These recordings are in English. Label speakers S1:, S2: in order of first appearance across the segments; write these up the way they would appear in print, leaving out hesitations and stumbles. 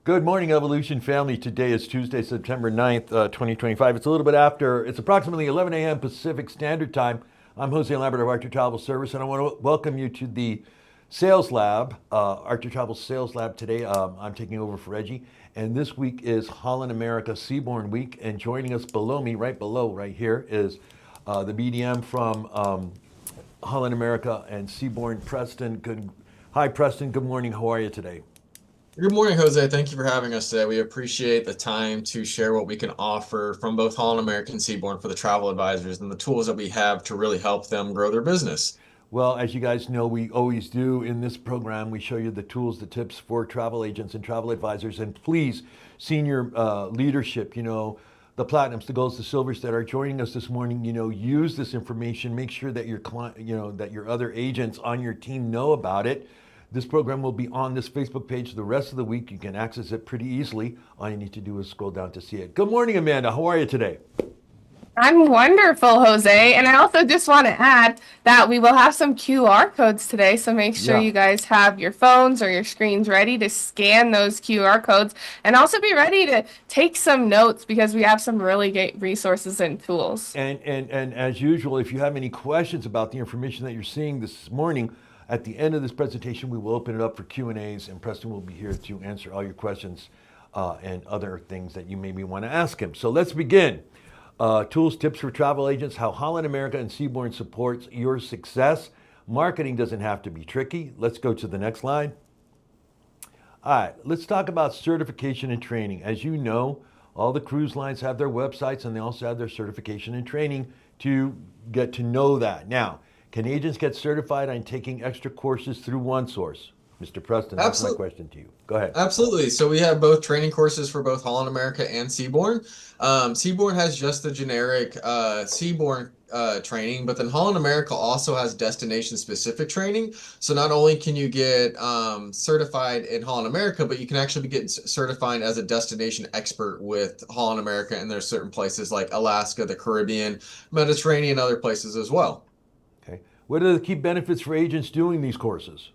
S1: Good morning, Evolution family. Today is Tuesday, September 9th, 2025. It's approximately 11 a.m. Pacific Standard Time. I'm Jose Lambert of Archer Travel Service, and I want to welcome you to the Sales Lab, Archer Travel Sales Lab. Today, I'm taking over for Reggie, and this week is Holland America Seaborne Week, and joining us below me, right here, is the BDM from Holland America and Seaborne, Preston. Hi, Preston. Good morning. How are you today?
S2: Good morning, Jose. Thank you for having us today. We appreciate the time to share what we can offer from both Holland American Seaborne for the travel advisors and the tools that we have to really help them grow their business.
S1: Well, as you guys know, we always do in this program. We show you the tools, the tips for travel agents and travel advisors. And please, senior leadership, the platinums, the golds, the silvers that are joining us this morning, use this information. Make sure that your client, that your other agents on your team know about it. This program will be on this Facebook page the rest of the week. You can access it pretty easily. All you need to do is scroll down to see it. Good morning, Amanda. How are you today?
S3: I'm wonderful, Jose. And I also just want to add that we will have some QR codes today. So make sure
S1: Yeah.
S3: you guys have your phones or your screens ready to scan those QR codes and also be ready to take some notes because we have some really great resources and tools.
S1: And as usual, if you have any questions about the information that you're seeing this morning, at the end of this presentation, we will open it up for Q&As, and Preston will be here to answer all your questions and other things that you maybe want to ask him. So let's begin. Tools, tips for travel agents, how Holland America and Seaborne supports your success. Marketing doesn't have to be tricky. Let's go to the next slide. All right, let's talk about certification and training. As you know, all the cruise lines have their websites, and they also have their certification and training to get to know that. Now, can agents get certified on taking extra courses through OneSource? Mr. Preston, that's my
S2: Absolutely.
S1: question to you. Go ahead.
S2: Absolutely. So we have both training courses for both Holland America and Seaborne. Seaborne has just the generic Seaborne training, but then Holland America also has destination-specific training. So not only can you get certified in Holland America, but you can actually get certified as a destination expert with Holland America, and there's certain places like Alaska, the Caribbean, Mediterranean, other places as well.
S1: Okay. What are the key benefits for agents doing these courses?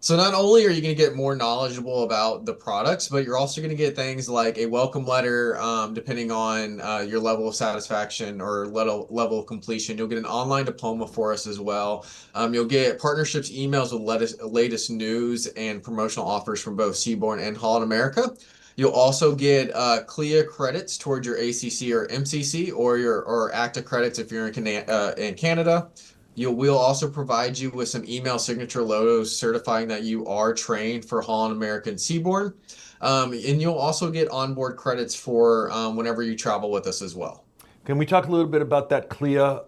S2: So not only are you going to get more knowledgeable about the products, but you're also going to get things like a welcome letter, depending on your level of satisfaction or level of completion. You'll get an online diploma for us as well. You'll get partnerships emails with latest news and promotional offers from both Seaborne and Holland America. You'll also get CLIA credits towards your ACC or MCC or ACTA credits if you're in Canada. We'll also provide you with some email signature logos certifying that you are trained for Holland American Seaborne. And you'll also get onboard credits for whenever you travel with us as well.
S1: Can we talk a little bit about that CLIA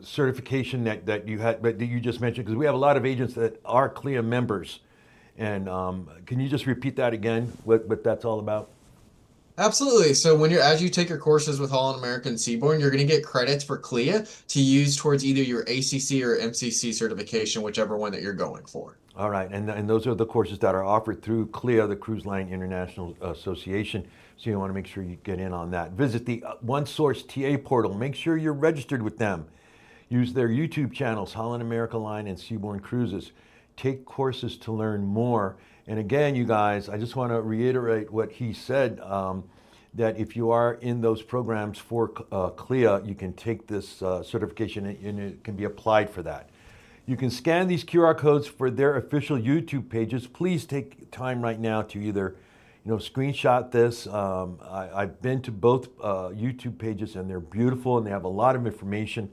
S1: certification that you just mentioned? Because we have a lot of agents that are CLIA members. And can you just repeat that again, what that's all about?
S2: Absolutely. So as you take your courses with Holland American Seaborne, you're going to get credits for CLIA to use towards either your ACC or MCC certification, whichever one that you're going for.
S1: All right, and those are the courses that are offered through CLIA, the Cruise Line International Association. So you want to make sure you get in on that. Visit the OneSource TA portal. Make sure you're registered with them. Use their YouTube channels, Holland America Line and Seaborne Cruises. Take courses to learn more. And again, you guys, I just want to reiterate what he said, that if you are in those programs for CLIA, you can take this certification and it can be applied for that. You can scan these QR codes for their official YouTube pages. Please take time right now to either screenshot this. I've been to both YouTube pages and they're beautiful and they have a lot of information.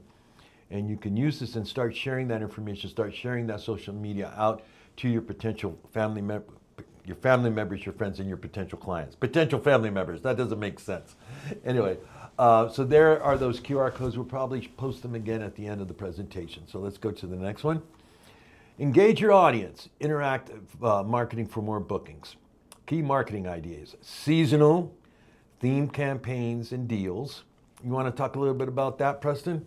S1: And you can use this and start sharing that information, start sharing that social media out to your potential family members, your friends, and your potential clients. Potential family members, that doesn't make sense. Anyway, so there are those QR codes. We'll probably post them again at the end of the presentation. So let's go to the next one. Engage your audience, interactive marketing for more bookings. Key marketing ideas, seasonal, themed campaigns, and deals. You want to talk a little bit about that, Preston?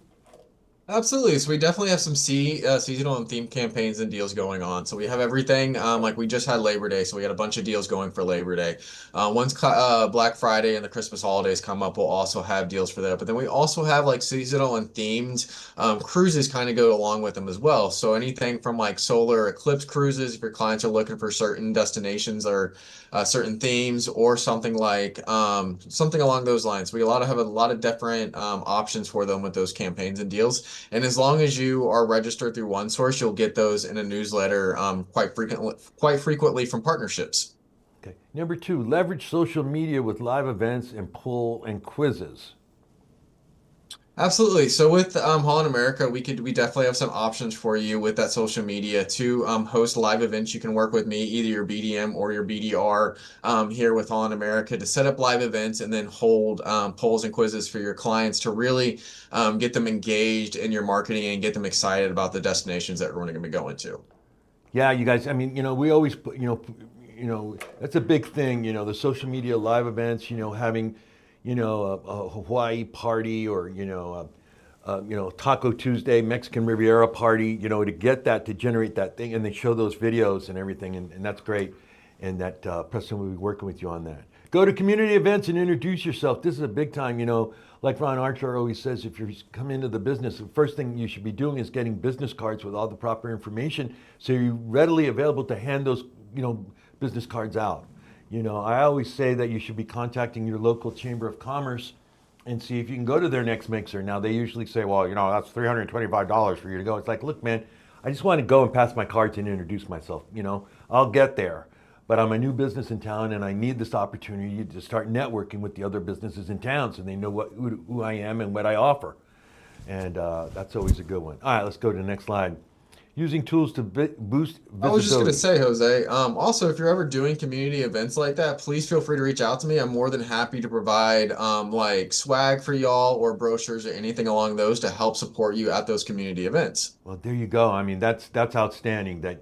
S2: Absolutely. So we definitely have some seasonal and themed campaigns and deals going on. So we have everything. Like we just had Labor Day, so we had a bunch of deals going for Labor Day. Once Black Friday and the Christmas holidays come up, we'll also have deals for that. But then we also have like seasonal and themed cruises kind of go along with them as well. So anything from like solar eclipse cruises, if your clients are looking for certain destinations or certain themes, or something like something along those lines. We have a lot of different options for them with those campaigns and deals. And as long as you are registered through OneSource, you'll get those in a newsletter quite frequently from partnerships.
S1: Okay. Number two, leverage social media with live events and poll and quizzes.
S2: Absolutely. So with Holland America, we definitely have some options for you with that social media to host live events. You can work with me, either your BDM or your BDR here with Holland America, to set up live events and then hold polls and quizzes for your clients to really get them engaged in your marketing and get them excited about the destinations that we're going to be going to.
S1: Yeah, you guys. I mean, we always put, that's a big thing. The social media live events. Having, a Hawaii party, or Taco Tuesday, Mexican Riviera party. To get that, to generate that thing, and they show those videos and everything, and that's great. And that Preston will be working with you on that. Go to community events and introduce yourself. This is a big time. Like Ron Archer always says, if you come into the business, the first thing you should be doing is getting business cards with all the proper information, so you're readily available to hand those, business cards out. I always say that you should be contacting your local chamber of commerce and see if you can go to their next mixer. Now they usually say, well, that's $325 for you to go. It's like, look, man, I just want to go and pass my cards and introduce myself. I'll get there. But I'm a new business in town, and I need this opportunity to start networking with the other businesses in town, so they know who I am and what I offer. And that's always a good one. All right, let's go to the next slide. Using tools to boost visibility.
S2: I was just going to say, Jose, also, if you're ever doing community events like that, please feel free to reach out to me. I'm more than happy to provide like swag for y'all, or brochures, or anything along those to help support you at those community events.
S1: Well, there you go. I mean, that's outstanding that,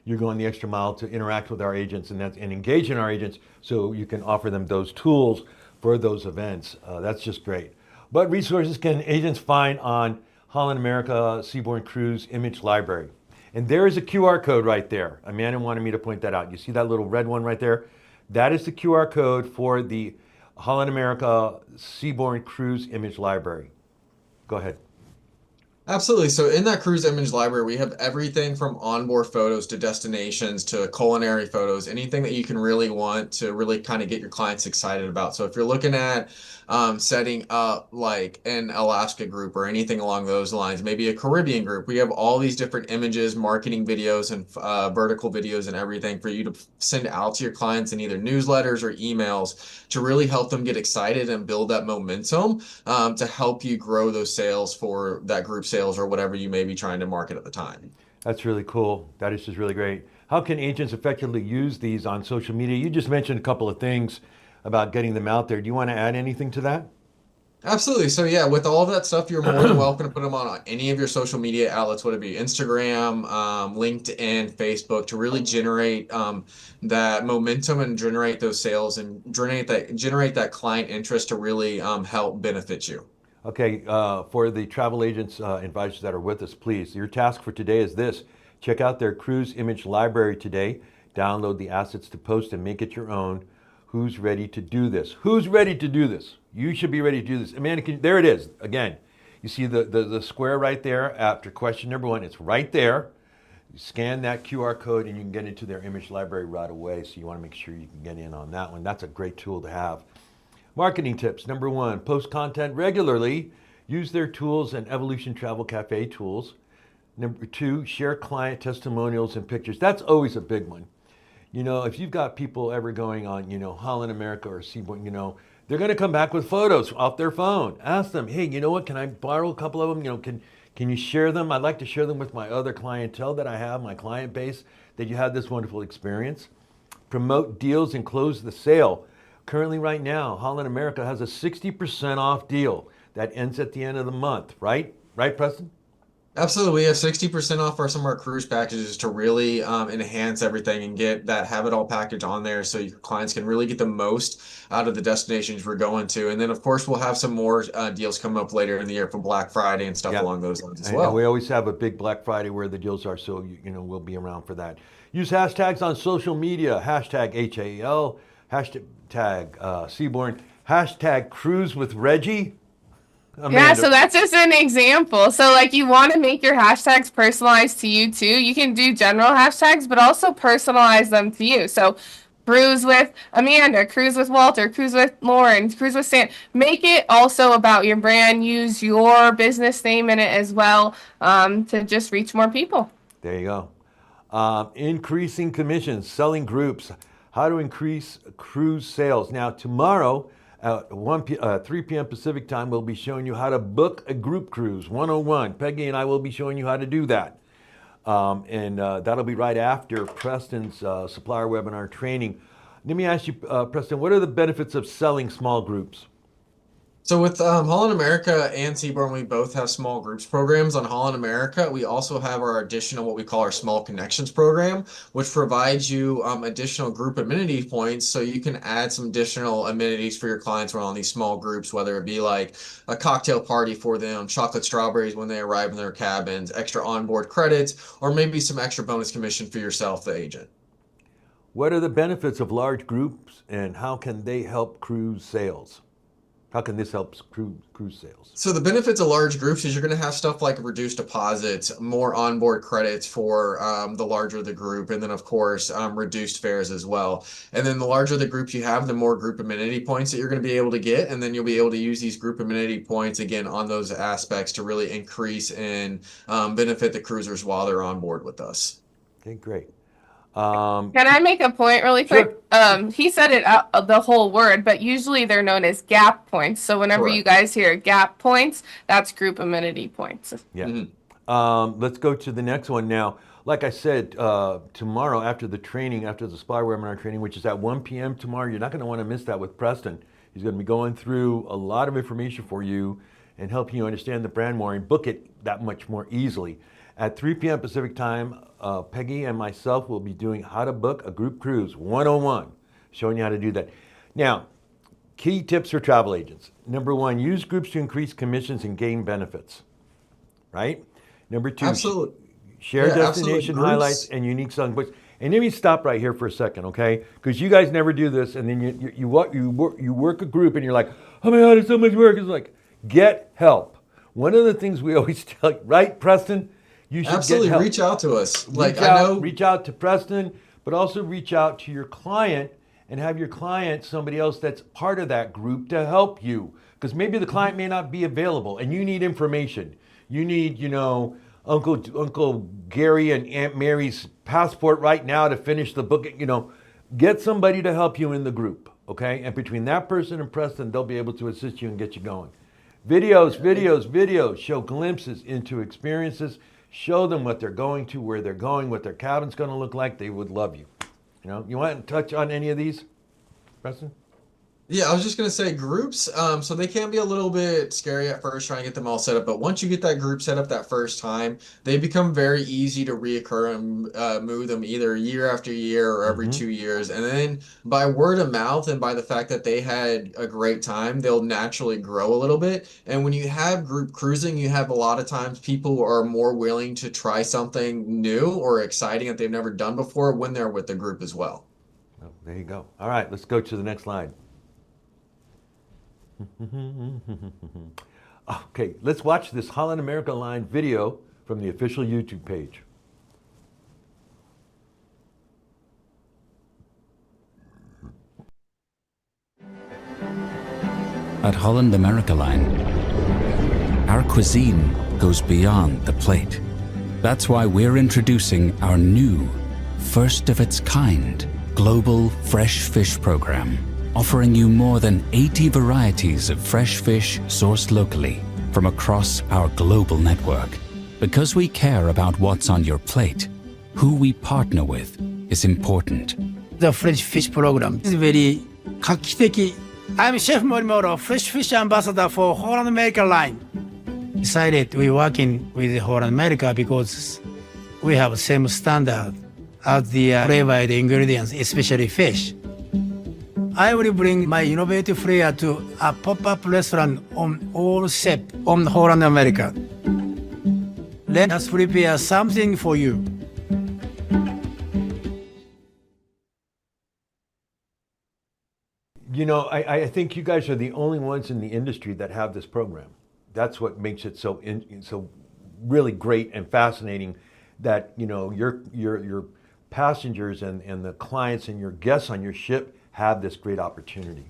S1: you're going the extra mile to interact with our agents and engage in our agents, so you can offer them those tools for those events. That's just great. What resources can agents find on Holland America Seabourn Cruise Image Library? And there is a QR code right there. Amanda wanted me to point that out. You see that little red one right there? That is the QR code for the Holland America Seabourn Cruise Image Library. Go ahead.
S2: Absolutely. So in that cruise image library, we have everything from onboard photos to destinations to culinary photos, anything that you can really want to really kind of get your clients excited about. So if you're looking at setting up like an Alaska group or anything along those lines, maybe a Caribbean group, we have all these different images, marketing videos, and vertical videos and everything for you to send out to your clients in either newsletters or emails to really help them get excited and build that momentum to help you grow those sales for that group sales or whatever you may be trying to market at the time.
S1: That's really cool. That is just really great. How can agents effectively use these on social media? You just mentioned a couple of things about getting them out there. Do you want to add anything to that?
S2: Absolutely. So yeah, with all of that stuff, you're more than welcome to put them on any of your social media outlets, whether it be Instagram, LinkedIn, Facebook, to really generate that momentum and generate those sales and generate that client interest to really help benefit you.
S1: Okay, for the travel agents, advisors that are with us, please, your task for today is this. Check out their cruise image library today. Download the assets to post and make it your own. Who's ready to do this? Who's ready to do this? You should be ready to do this. Amanda, there it is. Again, you see the square right there after question number one. It's right there. You scan that QR code and you can get into their image library right away. So you want to make sure you can get in on that one. That's a great tool to have. Marketing tips. Number one, post content regularly. Use their tools and Evolution Travel Cafe tools. Number two, share client testimonials and pictures. That's always a big one. If you've got people ever going on, Holland America or Seabourn, they're going to come back with photos off their phone. Ask them, hey, you know what? Can I borrow a couple of them? Can you share them? I'd like to share them with my other clientele that I have, my client base, that you had this wonderful experience. Promote deals and close the sale. Currently, right now, Holland America has a 60% off deal that ends at the end of the month, right? Right, Preston?
S2: Absolutely. We have 60% off some of our cruise packages to really enhance everything and get that have it all package on there so your clients can really get the most out of the destinations we're going to. And then, of course, we'll have some more deals coming up later in the year for Black Friday and stuff
S1: Yeah.
S2: along those lines as
S1: And we
S2: well.
S1: always have a big Black Friday where the deals are, so we'll be around for that. Use hashtags on social media, hashtag HAL, hashtag Seaborn, hashtag Cruise with Reggie.
S3: Yeah,
S1: Amanda.
S3: so that's just an example. So like you want to make your hashtags personalized to you too. You can do general hashtags, but also personalize them to you. So cruise with Amanda, cruise with Walter, cruise with Lauren, cruise with Stan. Make it also about your brand. Use your business name in it as well to just reach more people.
S1: There you go. Increasing commissions, selling groups, how to increase cruise sales. Now, tomorrow at 3 p.m. Pacific time, we'll be showing you how to book a group cruise 101. Peggy and I will be showing you how to do that. And that'll be right after Preston's supplier webinar training. Let me ask you, Preston, what are the benefits of selling small groups?
S2: So with Holland America and Seaborn, we both have small groups programs. On Holland America, we also have our additional what we call our small connections program, which provides you additional group amenity points so you can add some additional amenities for your clients when on these small groups, whether it be like a cocktail party for them, chocolate strawberries when they arrive in their cabins, extra onboard credits, or maybe some extra bonus commission for yourself, the agent.
S1: What are the benefits of large groups and how can they help cruise sales? How can this help cruise sales?
S2: So the benefits of large groups is you're going to have stuff like reduced deposits, more onboard credits for the larger the group, and then of course reduced fares as well. And then the larger the group you have, the more group amenity points that you're going to be able to get, and then you'll be able to use these group amenity points again on those aspects to really increase and benefit the cruisers while they're on board with us.
S1: Okay, great.
S3: Can I make a point really quick?
S1: Sure.
S3: He said it out, the whole word, but usually they're known as gap points. So whenever you guys hear gap points, that's group amenity points.
S1: Yeah.
S2: Mm-hmm.
S1: Let's go to the next one now. Like I said, tomorrow after the training, after the Spy webinar training, which is at 1 p.m. tomorrow, you're not going to want to miss that with Preston. He's going to be going through a lot of information for you and helping you understand the brand more and book it that much more easily. At 3 p.m. Pacific time, Peggy and myself will be doing how to book a group cruise 101, showing you how to do that. Now, key tips for travel agents. Number one, use groups to increase commissions and gain benefits, right? Number two,
S2: Absolutely.
S1: Share
S2: Yeah,
S1: destination
S2: absolutely.
S1: highlights and unique selling points. And let me stop right here for a second, okay? Because you guys never do this, and then you work a group, and you're like, oh my God, it's so much work. It's like, get help. One of the things we always tell you, right, Preston? You should
S2: Absolutely
S1: get help.
S2: reach out to us.
S1: Reach out to Preston, but also reach out to your client and have your client, somebody else that's part of that group, to help you. Because maybe the client may not be available and you need information. You need, Uncle Gary and Aunt Mary's passport right now to finish the booking. Get somebody to help you in the group, okay? And between that person and Preston, they'll be able to assist you and get you going. Videos show glimpses into experiences. Show them what they're going to, where they're going, what their cabin's going to look like. They would love you. You want to touch on any of these, Preston?
S2: Yeah, I was just going to say groups, so they can be a little bit scary at first trying to get them all set up, but once you get that group set up that first time, they become very easy to reoccur and move them either year after year or every 2 years. And then by word of mouth and by the fact that they had a great time, they'll naturally grow a little bit. And when you have group cruising, you have a lot of times people are more willing to try something new or exciting that they've never done before when they're with the group as well.
S1: Oh, there you go. All right, let's go to the next slide. Okay, let's watch this Holland America Line video from the official YouTube page.
S4: At Holland America Line, our cuisine goes beyond the plate. That's why we're introducing our new, first of its kind, global fresh fish program, offering you more than 80 varieties of fresh fish sourced locally from across our global network. Because we care about what's on your plate, who we partner with is important.
S5: The Fresh Fish program is very 画期的. I'm Chef Morimoro, Fresh Fish Ambassador for Holland America Line. decided we working with Holland America because we have same standard as the flavored ingredients, especially fish. I will bring my innovative flair to a pop-up restaurant on all chef on Holland America. Let us prepare something for you.
S1: You know, I think you guys are the only ones in the industry that have this program. That's what makes it so really great and fascinating. That your passengers and the clients and your guests on your ship have this great opportunity.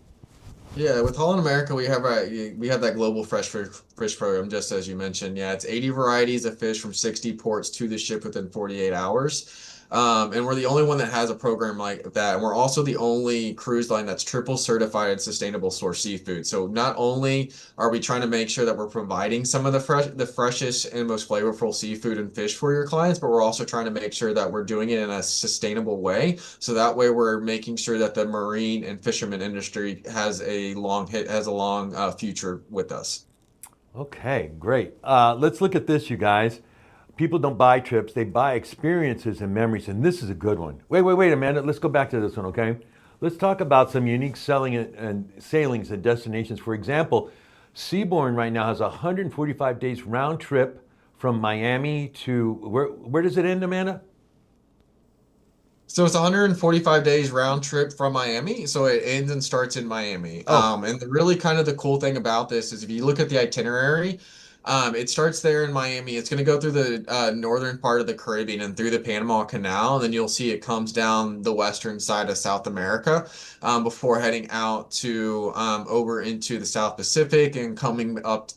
S2: Yeah, with Holland America, we have that global fish program, just as you mentioned. Yeah, it's 80 varieties of fish from 60 ports to the ship within 48 hours. And we're the only one that has a program like that. And we're also the only cruise line that's triple certified in sustainable source seafood. So not only are we trying to make sure that we're providing some of the freshest and most flavorful seafood and fish for your clients, but we're also trying to make sure that we're doing it in a sustainable way. So that way we're making sure that the marine and fisherman industry has a long future with us.
S1: Okay, great. Let's look at this, you guys. People don't buy trips, they buy experiences and memories, and this is a good one. Wait, Amanda, let's go back to this one, okay? Let's talk about some unique and sailings and destinations. For example, Seabourn right now has a 145 days round trip from Miami to, where does it end, Amanda?
S2: So it's 145 days round trip from Miami. So it ends and starts in Miami. And really kind of the cool thing about this is if you look at the itinerary, it starts there in Miami. It's going to go through the northern part of the Caribbean and through the Panama Canal. And then you'll see it comes down the western side of South America before heading out to over into the South Pacific and coming up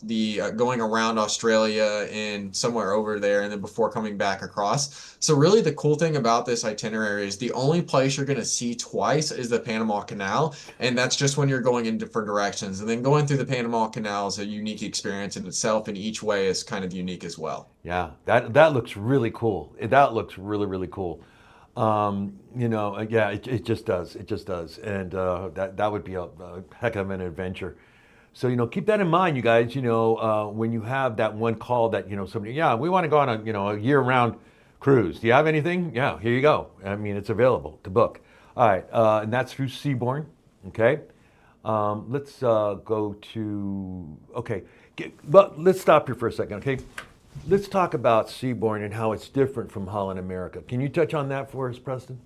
S2: going around Australia and somewhere over there, and then before coming back across. So really the cool thing about this itinerary is the only place you're going to see twice is the Panama Canal. And that's just when you're going in different directions. And then going through the Panama Canal is a unique experience in itself, and each way is kind of unique as well.
S1: Yeah, that looks really cool. That looks really cool. Yeah, it just does. It just does. And that would be a heck of an adventure. So, keep that in mind, you guys, when you have that one call that, somebody, yeah, we want to go on a year-round cruise. Do you have anything? Yeah, here you go. I mean, it's available to book. All right, and that's through Seabourn, okay? Let's go to, okay, but let's stop here for a second, okay? Let's talk about Seabourn and how it's different from Holland America. Can you touch on that for us, Preston?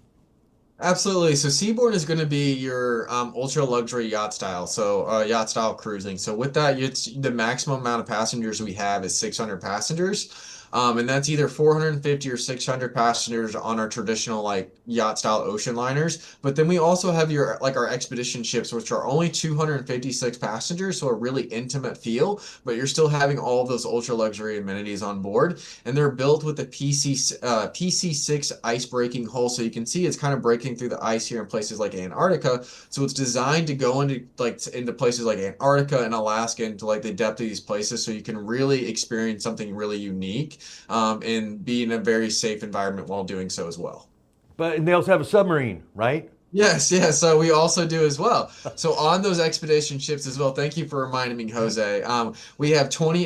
S2: Absolutely. So Seabourn is going to be your ultra luxury yacht style. So yacht style cruising. So with that, the maximum amount of passengers we have is 600 passengers. And that's either 450 or 600 passengers on our traditional yacht style ocean liners. But then we also have our expedition ships, which are only 256 passengers, so a really intimate feel, but you're still having all of those ultra luxury amenities on board. And they're built with the PC6 ice breaking hull. So you can see it's kind of breaking through the ice here in places like Antarctica. So it's designed to go into places like Antarctica and Alaska, into the depth of these places, so you can really experience something really unique. And be in a very safe environment while doing so as well.
S1: And they also have a submarine, right?
S2: Yes. So we also do as well. So on those expedition ships as well. Thank you for reminding me, Jose. We have not only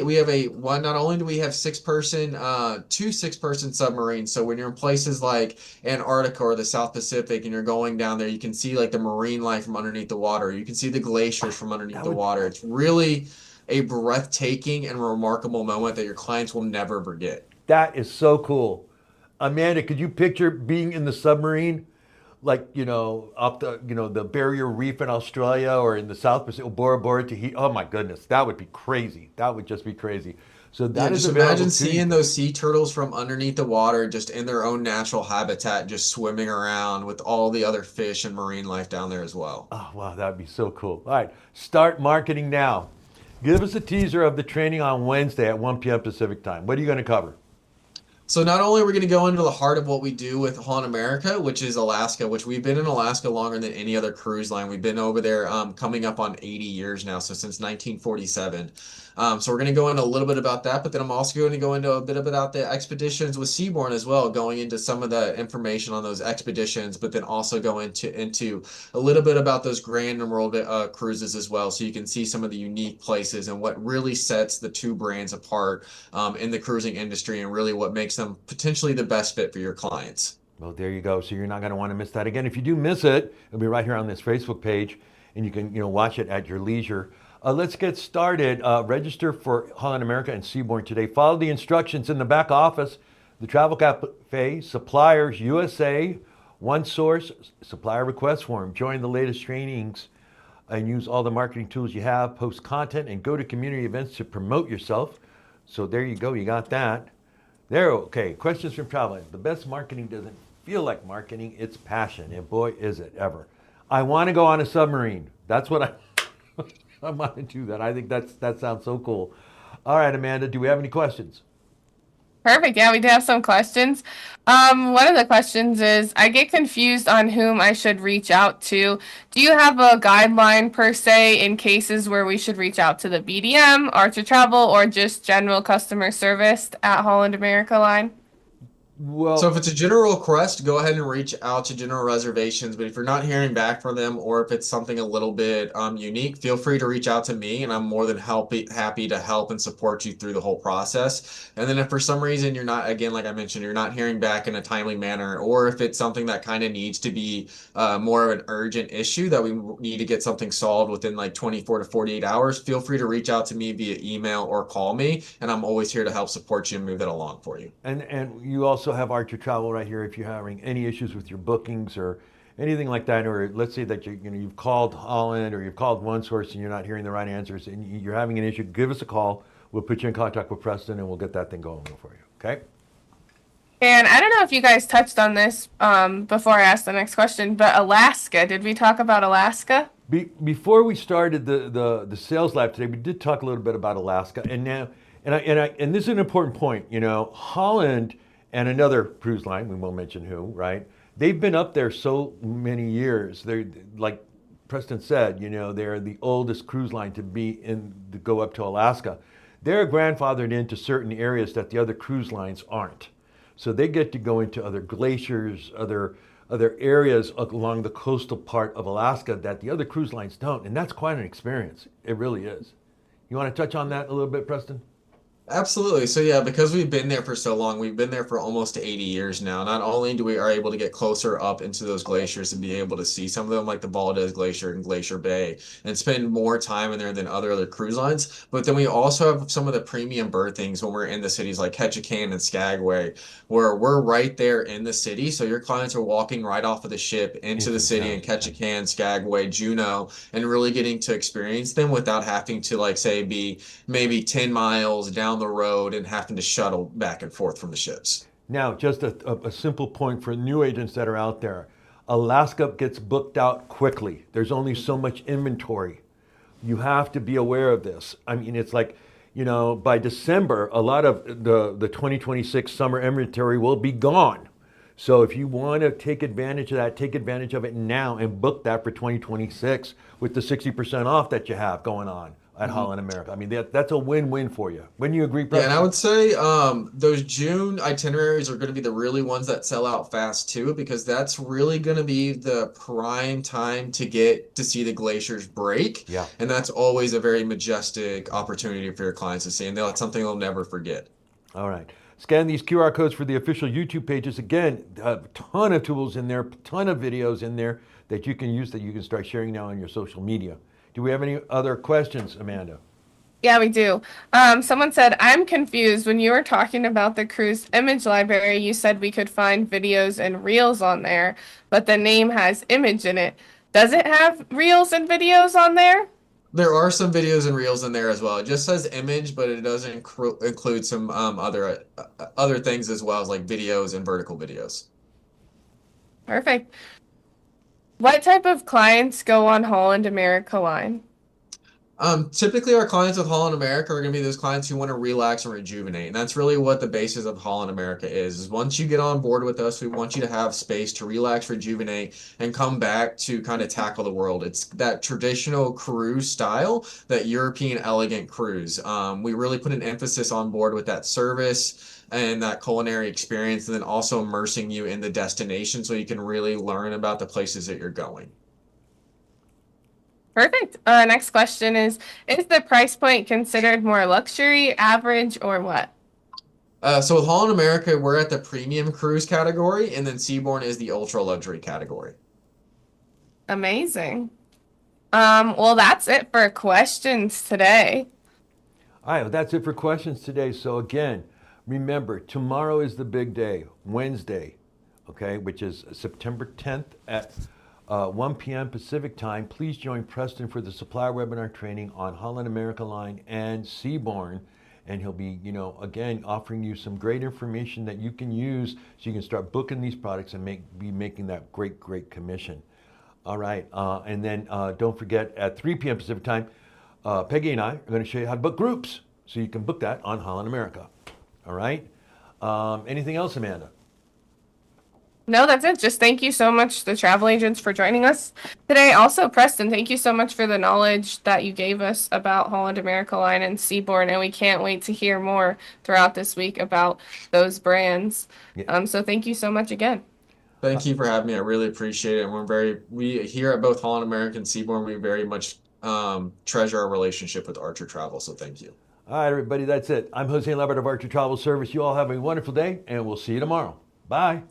S2: do we have two 6-person submarines. So when you're in places like Antarctica or the South Pacific and you're going down there, you can see the marine life from underneath the water. You can see the glaciers from underneath the water. It's really a breathtaking and remarkable moment that your clients will never forget.
S1: That is so cool. Amanda, could you picture being in the submarine, off the Barrier Reef in Australia or in the South Pacific, Bora Bora, Tahiti? Oh my goodness, that would be crazy. That would just be crazy. So that is
S2: just imagine seeing those sea turtles from underneath the water, just in their own natural habitat, just swimming around with all the other fish and marine life down there as well.
S1: Oh wow, that would be so cool. All right, start marketing now. Give us a teaser of the training on Wednesday at 1 p.m. Pacific time. What are you going to cover?
S2: So not only are we going to go into the heart of what we do with Holland America, which is Alaska, which we've been in Alaska longer than any other cruise line. We've been over there coming up on 80 years now, so since 1947. So we're going to go into a little bit about that, but then I'm also going to go into a bit about the expeditions with Seabourn as well, going into some of the information on those expeditions, but then also go into a little bit about those Grand and World cruises as well, so you can see some of the unique places and what really sets the two brands apart in the cruising industry and really what makes them potentially the best fit for your clients.
S1: Well, there you go. So you're not going to want to miss that. Again, if you do miss it, it'll be right here on this Facebook page, and you can watch it at your leisure. Let's get started. Register for Holland America and Seabourn today. Follow the instructions in the back office. The Travel Cafe, Suppliers USA, One Source, Supplier Request Form. Join the latest trainings and use all the marketing tools you have. Post content and go to community events to promote yourself. So there you go. You got that. There. Okay. Questions from travel. The best marketing doesn't feel like marketing. It's passion. And boy, is it ever. I want to go on a submarine. That's what I want to do that. I think that sounds so cool. All right, Amanda, do we have any questions?
S3: Perfect. Yeah, we do have some questions. One of the questions is, I get confused on whom I should reach out to. Do you have a guideline per se in cases where we should reach out to the BDM, Archer Travel, or just general customer service at Holland America Line?
S1: Well,
S2: So if it's a general request, go ahead and reach out to general reservations. But if you're not hearing back from them, or if it's something a little bit unique, feel free to reach out to me, and I'm more than happy to help and support you through the whole process. And then if for some reason you're not, again, like I mentioned, you're not hearing back in a timely manner, or if it's something that kind of needs to be more of an urgent issue that we need to get something solved within like 24 to 48 hours, feel free to reach out to me via email or call me, and I'm always here to help support you and move that along for you.
S1: and you also have Archer Travel right here if you're having any issues with your bookings or anything like that, or let's say that you've called Holland or you've called One Source and you're not hearing the right answers and you're having an issue, give us a call. We'll put you in contact with Preston and we'll get that thing going for you. Okay?
S3: And I don't know if you guys touched on this before I asked the next question, but Alaska, did we talk about Alaska?
S1: Before we started the sales lab today, we did talk a little bit about Alaska, and now and this is an important point. Holland and another cruise line, we won't mention who, right? They've been up there so many years. They're, like Preston said, they're the oldest cruise line to go up to Alaska. They're grandfathered into certain areas that the other cruise lines aren't. So they get to go into other glaciers, other areas along the coastal part of Alaska that the other cruise lines don't. And that's quite an experience. It really is. You want to touch on that a little bit, Preston?
S2: Absolutely. So yeah, because we've been there for so long, we've been there for almost 80 years now. Not only do we are able to get closer up into those glaciers and be able to see some of them like the Valdez Glacier and Glacier Bay and spend more time in there than other cruise lines, but then we also have some of the premium berthings when we're in the cities like Ketchikan and Skagway, where we're right there in the city. So your clients are walking right off of the ship into the city in Ketchikan, Skagway, Juneau, and really getting to experience them without having to, like, say, be maybe 10 miles down the road and having to shuttle back and forth from the ships.
S1: Now, just a simple point for new agents that are out there. Alaska gets booked out quickly. There's only so much inventory. You have to be aware of this. I mean, it's like, by December, a lot of the 2026 summer inventory will be gone. So if you want to take advantage of that, take advantage of it now and book that for 2026 with the 60% off that you have going on at Holland America. I mean, that's a win-win for you. Wouldn't you agree, Preston?
S2: Yeah, and I would say those June itineraries are going to be the really ones that sell out fast too, because that's really going to be the prime time to get to see the glaciers break.
S1: Yeah.
S2: And that's always a very majestic opportunity for your clients to see, and that's something they'll never forget.
S1: All right. Scan these QR codes for the official YouTube pages. Again, a ton of tools in there, ton of videos in there that you can use that you can start sharing now on your social media. Do we have any other questions, Amanda?
S3: Yeah, we do. Someone said, I'm confused. When you were talking about the cruise image library, you said we could find videos and reels on there, but the name has image in it. Does it have reels and videos on there?
S2: There are some videos and reels in there as well. It just says image, but it does include some other things as well, as like videos and vertical videos.
S3: Perfect. What type of clients go on Holland America Line?
S2: Typically our clients with Holland America are going to be those clients who want to relax and rejuvenate. And that's really what the basis of Holland America is once you get on board with us, we want you to have space to relax, rejuvenate, and come back to kind of tackle the world. It's that traditional cruise style, that European elegant cruise. We really put an emphasis on board with that service and that culinary experience, and then also immersing you in the destination so you can really learn about the places that you're going.
S3: Perfect. Next question is the price point considered more luxury, average, or what?
S2: So with Holland America, we're at the premium cruise category, and then Seabourn is the ultra luxury category.
S3: Amazing. Well, that's it for questions today.
S1: All right, well, that's it for questions today. So again, remember, tomorrow is the big day, Wednesday, okay, which is September 10th at 1 p.m. Pacific time. Please join Preston for the supplier webinar training on Holland America Line and Seabourn. And he'll be, again, offering you some great information that you can use so you can start booking these products and be making that great commission. All right, and then don't forget at 3 p.m. Pacific time, Peggy and I are going to show you how to book groups so you can book that on Holland America. All right, anything else, Amanda?
S3: No, that's it. Just thank you so much, the travel agents, for joining us today. Also, Preston, thank you so much for the knowledge that you gave us about Holland America Line and Seabourn, and we can't wait to hear more throughout this week about those brands.
S1: Yeah.
S3: So thank you so much again.
S2: Thank you for having me. I really appreciate it. And we here at both Holland America and Seabourn, we very much treasure our relationship with Archer Travel. So thank you.
S1: All right, everybody, that's it. I'm Jose Lambert of Archer Travel Service. You all have a wonderful day, and we'll see you tomorrow. Bye.